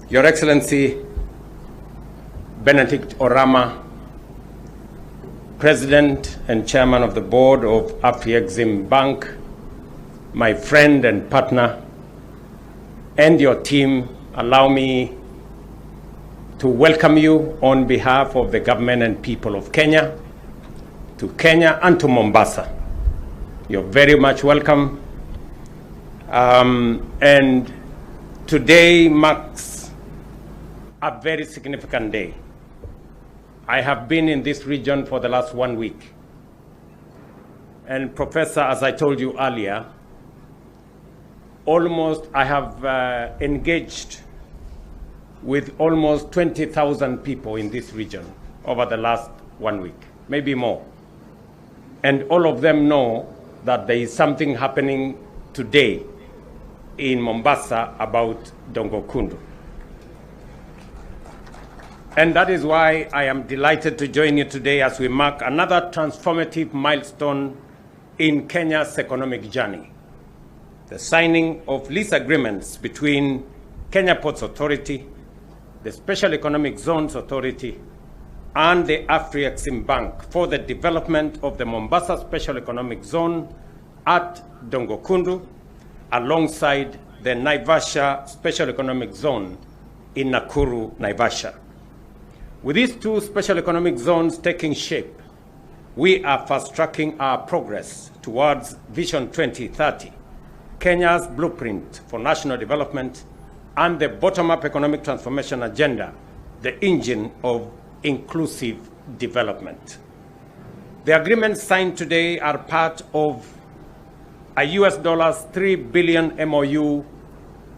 Your Excellency Benedict Orama, President and Chairman of the Board of Afrexim Bank, my friend and partner, and your team, allow me to welcome you on behalf of the government and people of Kenya, to Kenya and to Mombasa. You're very much welcome. And today marks a very significant day. I have been in this region for the last 1 week. And Professor, as I told you earlier, I have engaged with almost 20,000 people in this region over the last 1 week, maybe more. And all of them know that there is something happening today in Mombasa about Dongo Kundu. And that is why I am delighted to join you today as we mark another transformative milestone in Kenya's economic journey, the signing of lease agreements between Kenya Ports Authority, the Special Economic Zones Authority, and the Afrexim Bank for the development of the Mombasa Special Economic Zone at Dongo Kundu, alongside the Naivasha Special Economic Zone in Nakuru, Naivasha. With these two special economic zones taking shape, we are fast-tracking our progress towards Vision 2030, Kenya's blueprint for national development, and the bottom-up economic transformation agenda, the engine of inclusive development. The agreements signed today are part of a $3 billion MOU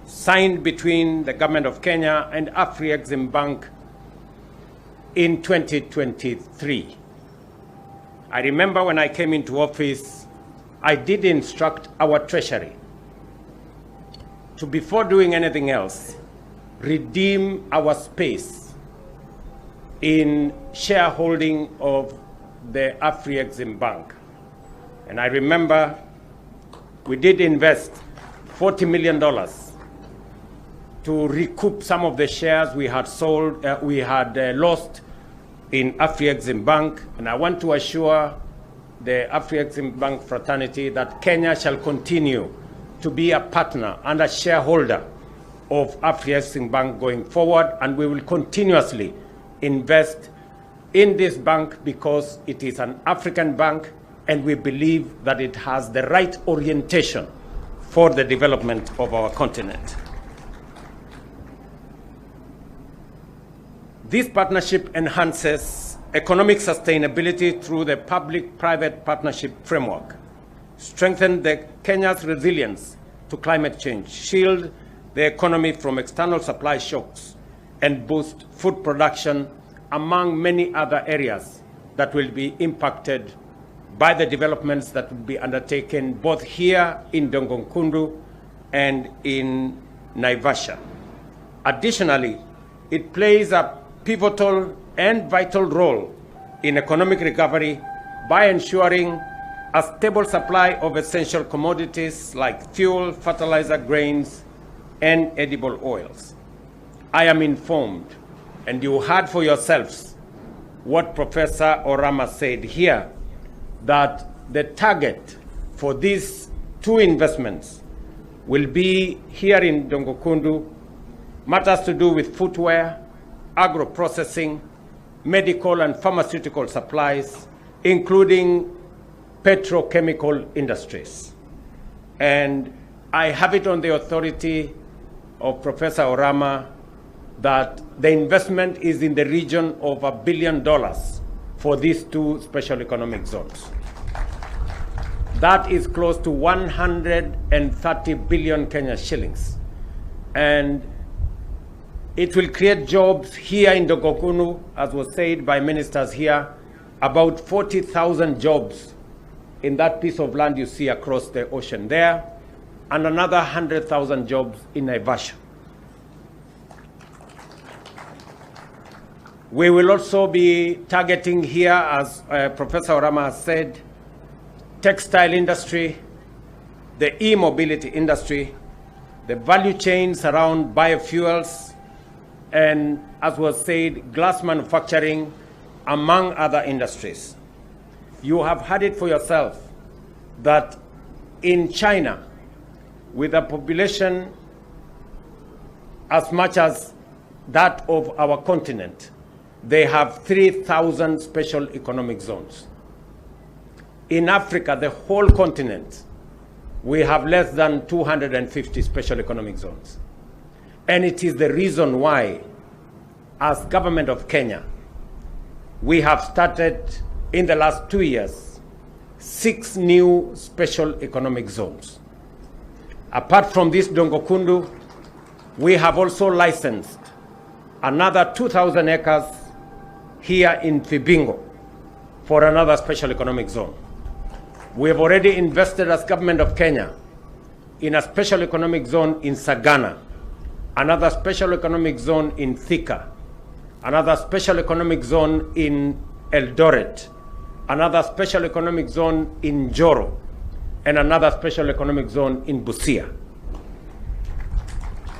signed between the government of Kenya and Afrexim Bank in 2023. I remember when I came into office, I did instruct our treasury to, before doing anything else, redeem our space in shareholding of the Afrexim Bank. And I remember we did invest $40 million to recoup some of the shares we had lost in Afrexim Bank. And I want to assure the Afrexim Bank fraternity that Kenya shall continue to be a partner and a shareholder of Afrexim Bank going forward, and we will continuously invest in this bank because it is an African bank and we believe that it has the right orientation for the development of our continent. This partnership enhances economic sustainability through the public-private partnership framework, strengthen Kenya's resilience to climate change, shield the economy from external supply shocks, and boost food production, among many other areas that will be impacted by the developments that will be undertaken both here in Dongo Kundu and in Naivasha. Additionally, it plays a pivotal and vital role in economic recovery by ensuring a stable supply of essential commodities like fuel, fertilizer, grains, and edible oils. I am informed, and you heard for yourselves what Professor Orama said here, that the target for these two investments will be here in Dongo Kundu, matters to do with footwear, agro-processing, medical and pharmaceutical supplies, including petrochemical industries. And I have it on the authority of Professor Orama that the investment is in the region of $1 billion for these two special economic zones. That is close to 130 billion Kenya shillings. And it will create jobs here in Dongo Kundu, as was said by ministers here, about 40,000 jobs in that piece of land you see across the ocean there, and another 100,000 jobs in Naivasha. We will also be targeting here, as Professor Orama has said, textile industry, the e-mobility industry, the value chains around biofuels, and, as was said, glass manufacturing, among other industries. You have heard it for yourself that in China, with a population as much as that of our continent, they have 3,000 special economic zones. In Africa, the whole continent, we have less than 250 special economic zones. And it is the reason why, as government of Kenya, we have started in the last 2 years, 6 new special economic zones. Apart from this Dongo Kundu, we have also licensed another 2,000 acres here in Fibingo for another special economic zone. We have already invested as government of Kenya in a special economic zone in Sagana, another special economic zone in Thika, another special economic zone in Eldoret, another special economic zone in Njoro, and another special economic zone in Busia.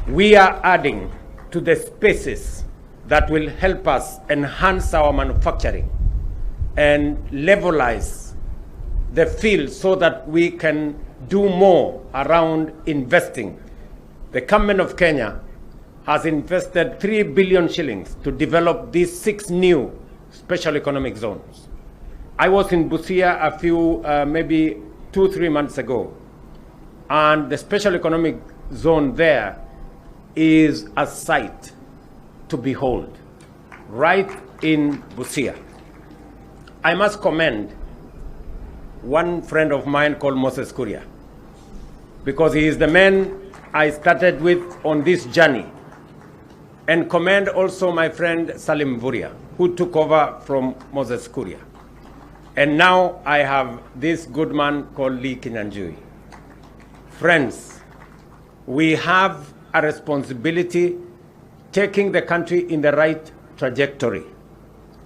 We are adding to the spaces that will help us enhance our manufacturing and levelize the field so that we can do more around investing. The government of Kenya has invested 3 billion shillings to develop these 6 new special economic zones. I was in Busia a few, maybe 2-3 months ago, and the special economic zone there is a sight to behold, right in Busia. I must commend one friend of mine called Moses Kuria, because he is the man I started with on this journey, and commend also my friend Salim Vuria, who took over from Moses Kuria. And now I have this good man called Lee Kinyanjui. Friends, we have a responsibility taking the country in the right trajectory.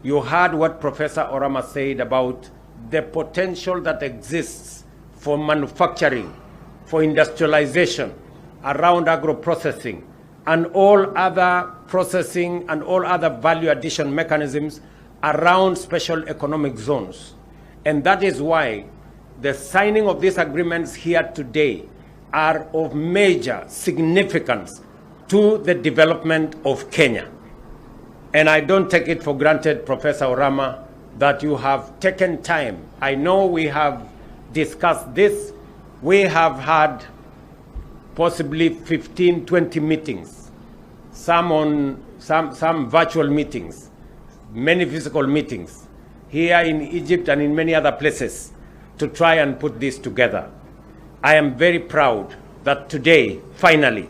You heard what Professor Orama said about the potential that exists for manufacturing, for industrialization, around agro-processing, and all other processing and all other value addition mechanisms around special economic zones. And that is why the signing of these agreements here today are of major significance to the development of Kenya. And I don't take it for granted, Professor Orama, that you have taken time. I know we have discussed this. We have had possibly 15, 20 meetings, some virtual meetings, many physical meetings here in Egypt and in many other places to try and put this together. I am very proud that today, finally,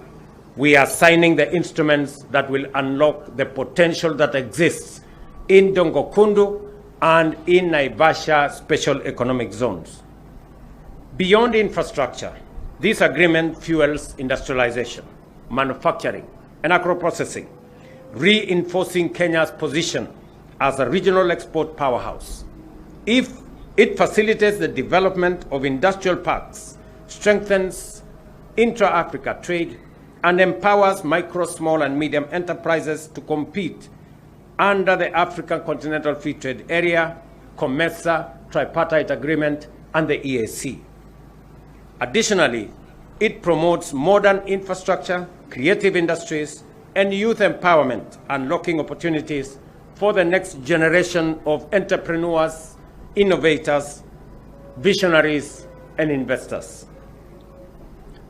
we are signing the instruments that will unlock the potential that exists in Dongo Kundu and in Naivasha special economic zones. Beyond infrastructure, this agreement fuels industrialization, manufacturing, and agro-processing, reinforcing Kenya's position as a regional export powerhouse. If it facilitates the development of industrial parks, strengthens intra-Africa trade, and empowers micro, small, and medium enterprises to compete under the African Continental Free Trade Area, COMESA, Tripartite Agreement, and the EAC. Additionally, it promotes modern infrastructure, creative industries, and youth empowerment, unlocking opportunities for the next generation of entrepreneurs, innovators, visionaries, and investors.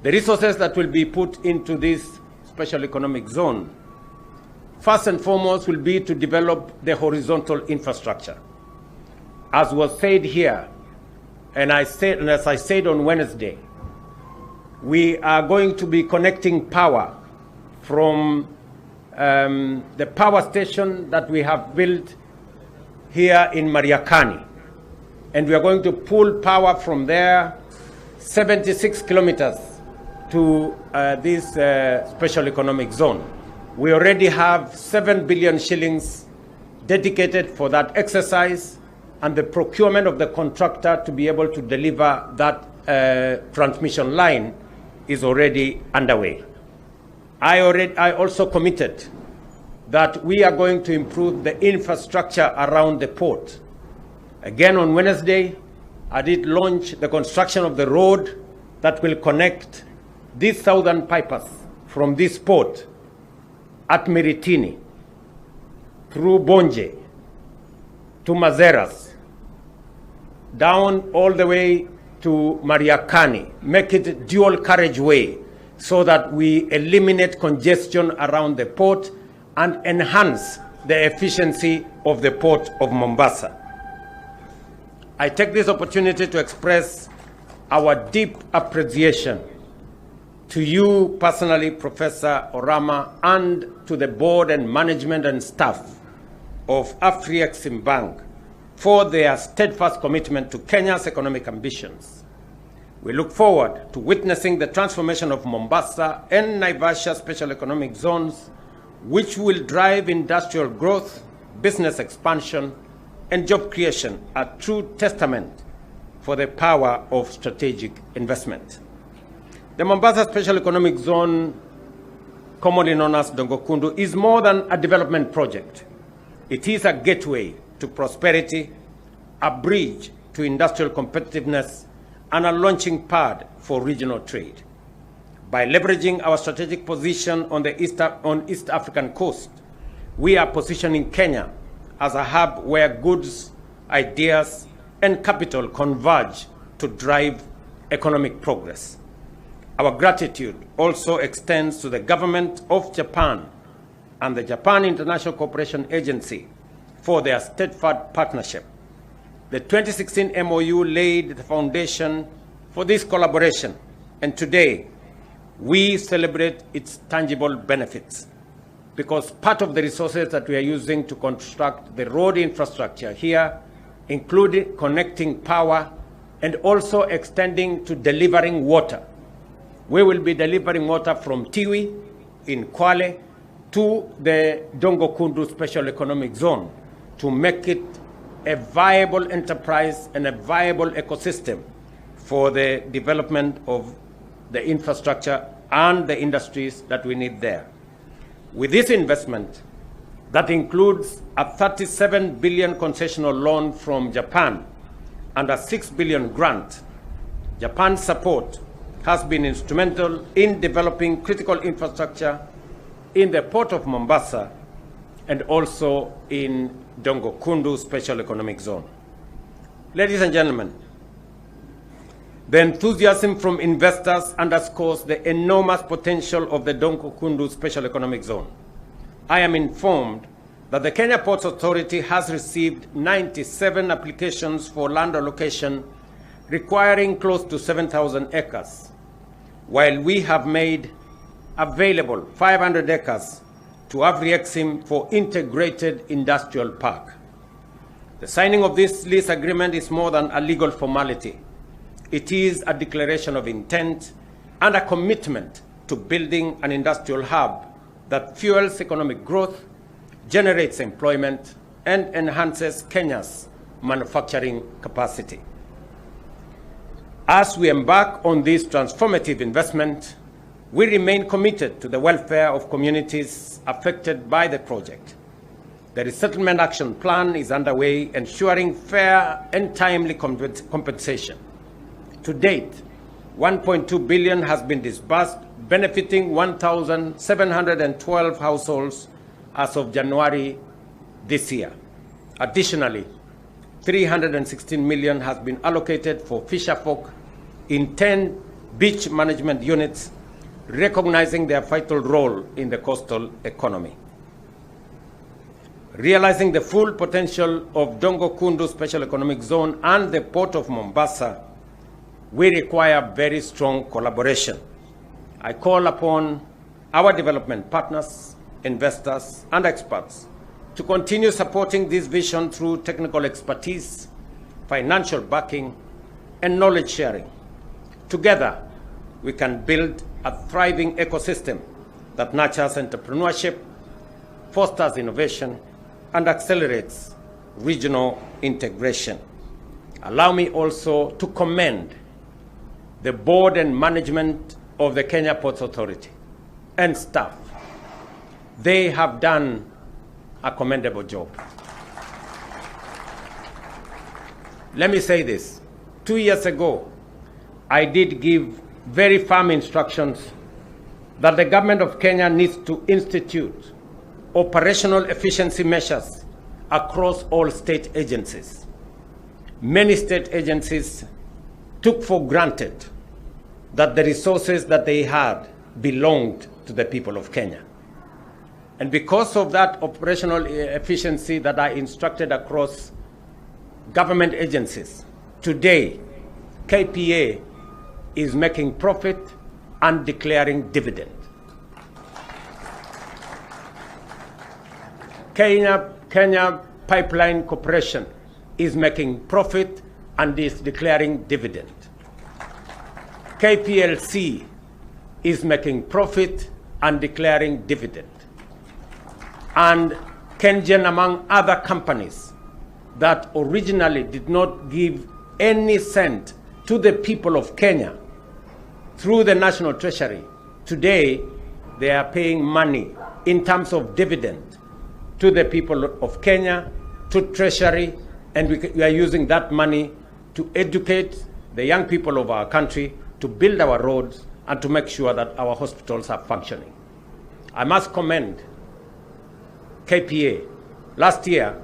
The resources that will be put into this special economic zone, first and foremost, will be to develop the horizontal infrastructure. As was said here, and as I said on Wednesday, we are going to be connecting power from the power station that we have built here in Mariakani. And we are going to pull power from there 76 kilometers to this special economic zone. We already have 7 billion shillings dedicated for that exercise, and the procurement of the contractor to be able to deliver that transmission line is already underway. I also committed that we are going to improve the infrastructure around the port. Again, on Wednesday, I did launch the construction of the road that will connect these southern pipers from this port at Miritini through Bonje to Mazeras, down all the way to Mariakani, make it dual carriageway so that we eliminate congestion around the port and enhance the efficiency of the port of Mombasa. I take this opportunity to express our deep appreciation to you personally, Professor Orama, and to the board and management and staff of Afrexim Bank for their steadfast commitment to Kenya's economic ambitions. We look forward to witnessing the transformation of Mombasa and Naivasha special economic zones, which will drive industrial growth, business expansion, and job creation, a true testament for the power of strategic investment. The Mombasa Special Economic Zone, commonly known as Dongo Kundu, is more than a development project. It is a gateway to prosperity, a bridge to industrial competitiveness, and a launching pad for regional trade. By leveraging our strategic position on the East African coast, we are positioning Kenya as a hub where goods, ideas, and capital converge to drive economic progress. Our gratitude also extends to the government of Japan and the Japan International Cooperation Agency for their steadfast partnership. The 2016 MOU laid the foundation for this collaboration, and today we celebrate its tangible benefits, because part of the resources that we are using to construct the road infrastructure here, including connecting power and also extending to delivering water. We will be delivering water from Tiwi in Kwale to the Dongo Kundu Special Economic Zone to make it a viable enterprise and a viable ecosystem for the development of the infrastructure and the industries that we need there. With this investment, that includes a 37 billion concessional loan from Japan and a 6 billion grant, Japan's support has been instrumental in developing critical infrastructure in the port of Mombasa and also in Dongo Kundu Special Economic Zone. Ladies and gentlemen, the enthusiasm from investors underscores the enormous potential of the Dongo Kundu Special Economic Zone. I am informed that the Kenya Ports Authority has received 97 applications for land allocation requiring close to 7,000 acres, while we have made available 500 acres to Afrexim for integrated industrial park. The signing of this lease agreement is more than a legal formality. It is a declaration of intent and a commitment to building an industrial hub that fuels economic growth, generates employment, and enhances Kenya's manufacturing capacity. As we embark on this transformative investment, we remain committed to the welfare of communities affected by the project. The Resettlement Action Plan is underway, ensuring fair and timely compensation. To date, 1.2 billion has been disbursed, benefiting 1,712 households as of January this year. Additionally, 316 million has been allocated for fisherfolk in 10 beach management units, recognizing their vital role in the coastal economy. Realizing the full potential of Dongo Kundu Special Economic Zone and the Port of Mombasa, we require very strong collaboration. I call upon our development partners, investors, and experts to continue supporting this vision through technical expertise, financial backing, and knowledge sharing. Together, we can build a thriving ecosystem that nurtures entrepreneurship, fosters innovation, and accelerates regional integration. Allow me also to commend the board and management of the Kenya Ports Authority and staff. They have done a commendable job. Let me say this. 2 years ago, I did give very firm instructions that the government of Kenya needs to institute operational efficiency measures across all state agencies. Many state agencies took for granted that the resources that they had belonged to the people of Kenya. And because of that operational efficiency that I instructed across government agencies, today KPA is making profit and declaring dividend. Kenya Pipeline Corporation is making profit and is declaring dividend. KPLC is making profit and declaring dividend. And Kengen, among other companies that originally did not give any cent to the people of Kenya through the National Treasury, today they are paying money in terms of dividend to the people of Kenya, to Treasury, and we are using that money to educate the young people of our country, to build our roads, and to make sure that our hospitals are functioning. I must commend KPA. Last year,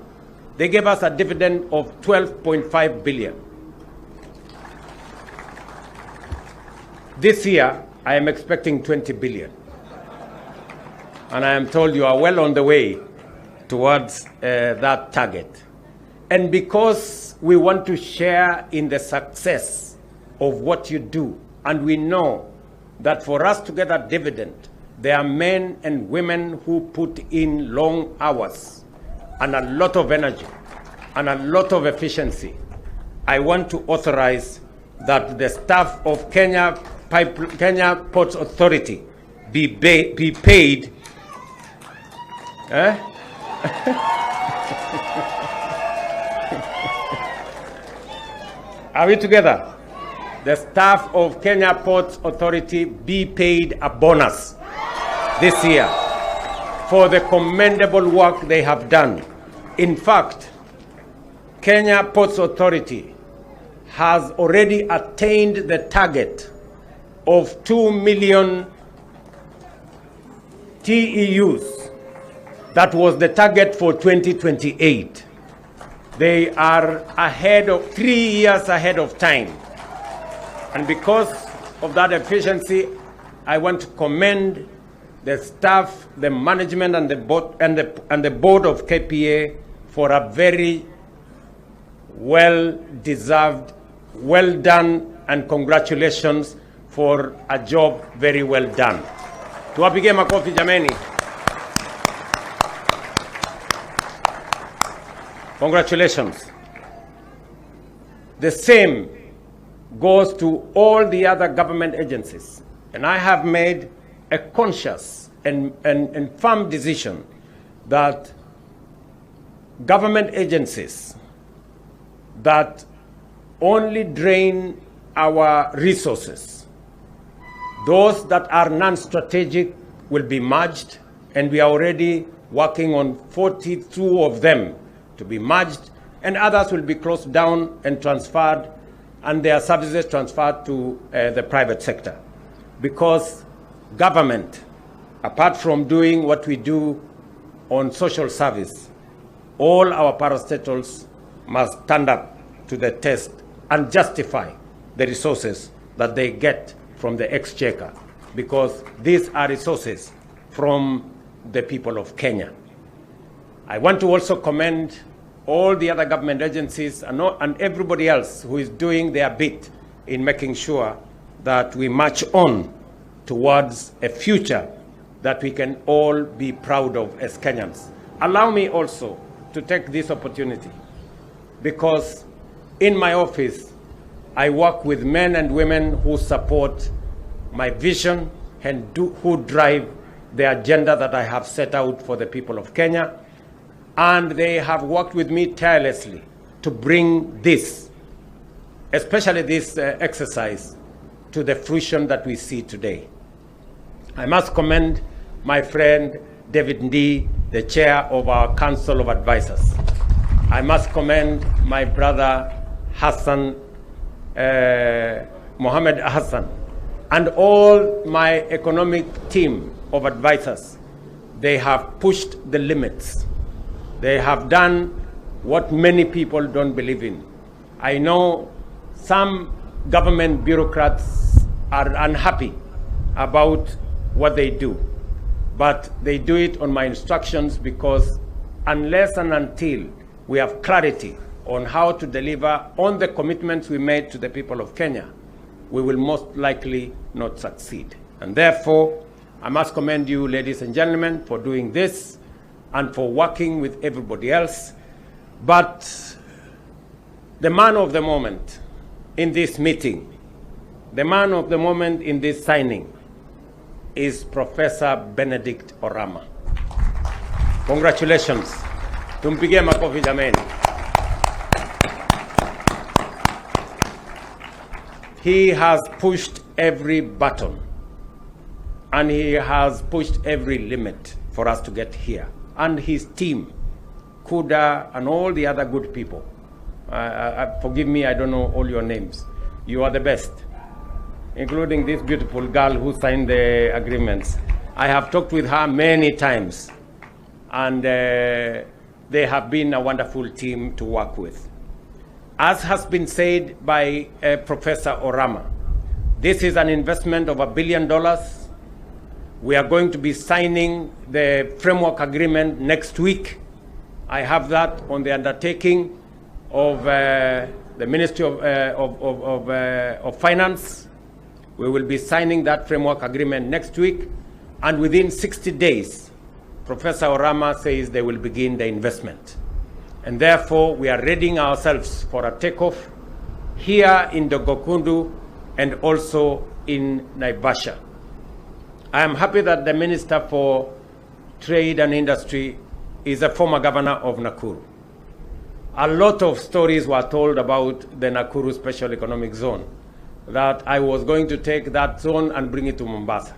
they gave us a dividend of 12.5 billion. This year, I am expecting 20 billion. And I am told you are well on the way towards that target. And because we want to share in the success of what you do, and we know that for us to get that dividend, there are men and women who put in long hours and a lot of energy and a lot of efficiency. I want to authorize that the staff of Kenya Ports Authority be paid. Are we together? The staff of Kenya Ports Authority be paid a bonus this year for the commendable work they have done. In fact, Kenya Ports Authority has already attained the target of 2 million TEUs. That was the target for 2028. They are 3 years ahead of time. And because of that efficiency, I want to commend the staff, the management, and the board of KPA for a very well-deserved, well done, and congratulations for a job very well done. Tuwapige makofi jameni. Congratulations. The same goes to all the other government agencies. And I have made a conscious and firm decision that government agencies that only drain our resources, those that are non-strategic, will be merged, and we are already working on 42 of them to be merged, and others will be closed down and transferred, and their services transferred to the private sector. Because government, apart from doing what we do on social service, all our parastatals must stand up to the test and justify the resources that they get from the exchequer, because these are resources from the people of Kenya. I want to also commend all the other government agencies and everybody else who is doing their bit in making sure that we march on towards a future that we can all be proud of as Kenyans. Allow me also to take this opportunity, because in my office, I work with men and women who support my vision and who drive the agenda that I have set out for the people of Kenya. And they have worked with me tirelessly to bring this, especially this exercise, to the fruition that we see today. I must commend my friend David Ndii the chair of our Council of Advisors. I must commend my brother Hassan, Mohammed Hassan, and all my economic team of advisors. They have pushed the limits. They have done what many people don't believe in. I know some government bureaucrats are unhappy about what they do, but they do it on my instructions, because unless and until we have clarity on how to deliver on the commitments we made to the people of Kenya, we will most likely not succeed. And therefore, I must commend you, ladies and gentlemen, for doing this and for working with everybody else. But the man of the moment in this meeting, the man of the moment in this signing, is Professor Benedict Orama. Congratulations. Tumpigie makofi jameni. He has pushed every button, and he has pushed every limit for us to get here. And his team, Kuda, and all the other good people. Forgive me, I don't know all your names. You are the best, including this beautiful girl who signed the agreements. I have talked with her many times, and they have been a wonderful team to work with. As has been said by Professor Orama, this is an investment of $1 billion. We are going to be signing the framework agreement next week. I have that on the undertaking of the Ministry of Finance. We will be signing that framework agreement next week, and within 60 days, Professor Orama says they will begin the investment. And therefore, we are readying ourselves for a takeoff here in Dongo Kundu and also in Naivasha. I am happy that the Minister for Trade and Industry is a former governor of Nakuru. A lot of stories were told about the Nakuru Special Economic Zone, that I was going to take that zone and bring it to Mombasa.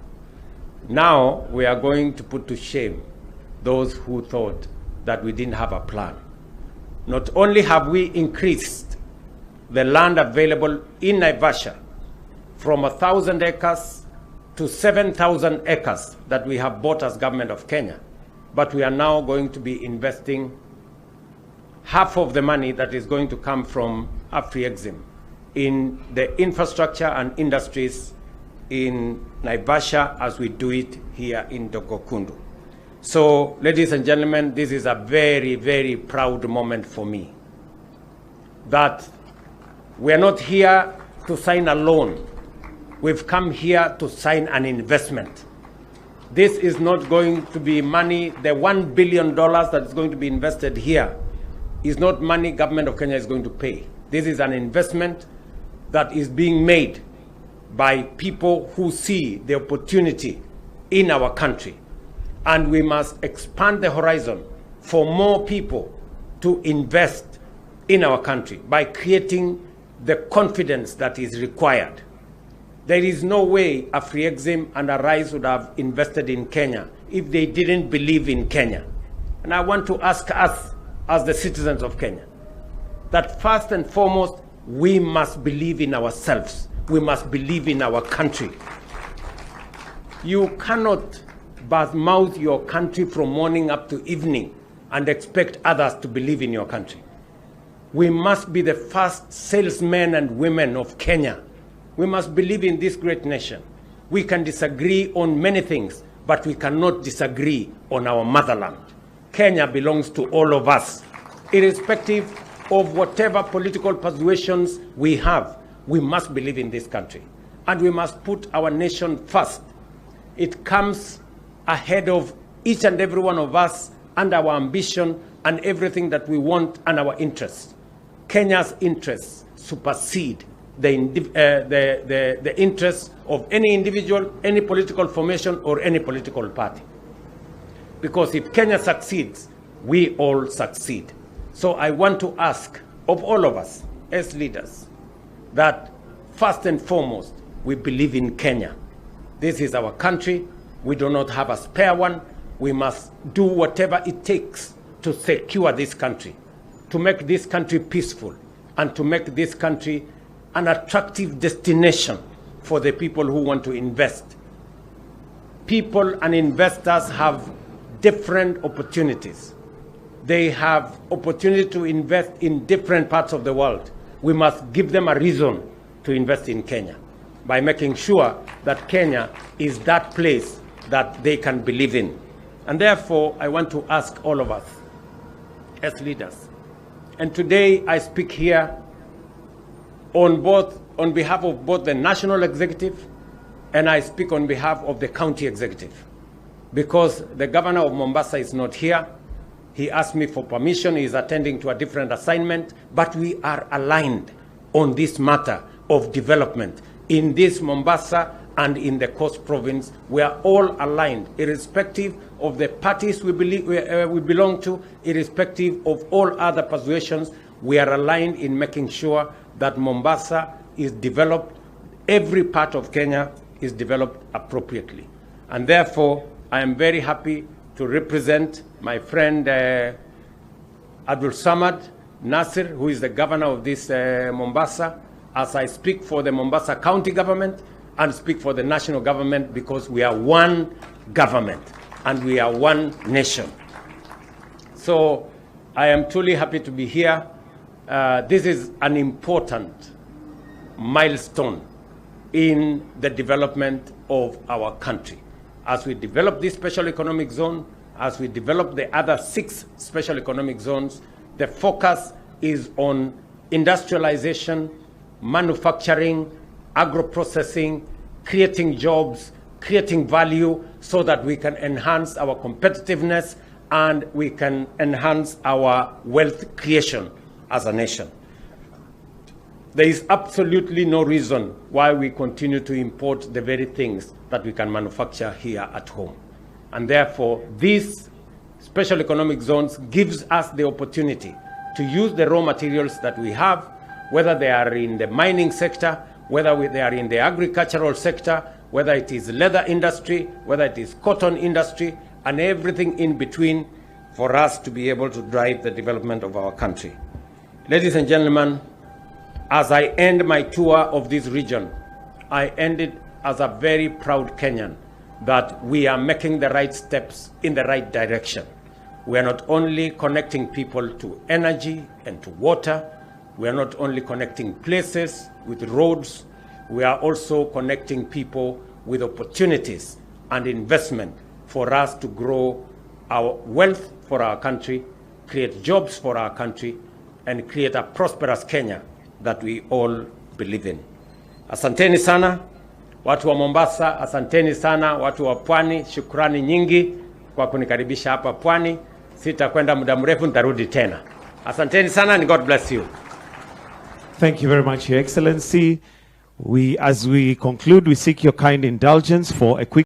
Now we are going to put to shame those who thought that we didn't have a plan. Not only have we increased the land available in Naivasha from 1,000 acres to 7,000 acres that we have bought as government of Kenya, but we are now going to be investing half of the money that is going to come from Afri-Exim in the infrastructure and industries in Naivasha as we do it here in Dongo Kundu. So, ladies and gentlemen, this is a very, very proud moment for me, that we are not here to sign a loan. We've come here to sign an investment. This is not going to be money. The $1 billion that is going to be invested here is not money government of Kenya is going to pay. This is an investment that is being made by people who see the opportunity in our country. And we must expand the horizon for more people to invest in our country by creating the confidence that is required. There is no way Afri-Exim and Arise would have invested in Kenya if they didn't believe in Kenya. And I want to ask us, as the citizens of Kenya, that first and foremost, we must believe in ourselves. We must believe in our country. You cannot badmouth your country from morning up to evening and expect others to believe in your country. We must be the first salesmen and women of Kenya. We must believe in this great nation. We can disagree on many things, but we cannot disagree on our motherland. Kenya belongs to all of us. Irrespective of whatever political persuasions we have, we must believe in this country. And we must put our nation first. It comes ahead of each and every one of us and our ambition and everything that we want and our interests. Kenya's interests supersede the interests of any individual, any political formation, or any political party. Because if Kenya succeeds, we all succeed. So I want to ask of all of us as leaders that first and foremost, we believe in Kenya. This is our country. We do not have a spare one. we must do whatever it takes to secure this country, to make this country peaceful, and to make this country an attractive destination for the people who want to invest. People and investors have different opportunities. They have opportunity to invest in different parts of the world. We must give them a reason to invest in Kenya by making sure that Kenya is that place that they can believe in. And therefore, I want to ask all of us as leaders, and today I speak here on behalf of both the national executive, and I speak on behalf of the county executive, because the governor of Mombasa is not here. He asked me for permission. He is attending to a different assignment, but we are aligned on this matter of development in this Mombasa and in the Coast Province. We are all aligned, irrespective of the parties we belong to, irrespective of all other persuasions. We are aligned in making sure that Mombasa is developed, every part of Kenya is developed appropriately. And therefore, I am very happy to represent my friend Abdul Samad Nasir, who is the governor of this Mombasa, as I speak for the Mombasa County government and speak for the national government, because we are one government and we are one nation. So I am truly happy to be here. This is an important milestone in the development of our country. As we develop this special economic zone, as we develop the other 6 special economic zones, the focus is on industrialization, manufacturing, agro-processing, creating jobs, creating value, so that we can enhance our competitiveness and we can enhance our wealth creation as a nation. There is absolutely no reason why we continue to import the very things that we can manufacture here at home. And therefore, these special economic zones gives us the opportunity to use the raw materials that we have, whether they are in the mining sector, whether they are in the agricultural sector, whether it is leather industry, whether it is cotton industry, and everything in between, for us to be able to drive the development of our country. Ladies and gentlemen, as I end my tour of this region, I end it as a very proud Kenyan that we are making the right steps in the right direction. We are not only connecting people to energy and to water, we are not only connecting places with roads, we are also connecting people with opportunities and investment for us to grow our wealth for our country, create jobs for our country, and create a prosperous Kenya that we all believe in. Asanteni sana watu wa Mombasa, asanteni sana watu wa Pwani, shukrani nyingi kwa kunikaribisha hapa Pwani. Sitakwenda muda mrefu, nitarudi tena. Asanteni sana and God bless you. Thank you very much, Your Excellency. As we conclude, we seek your kind indulgence for a quick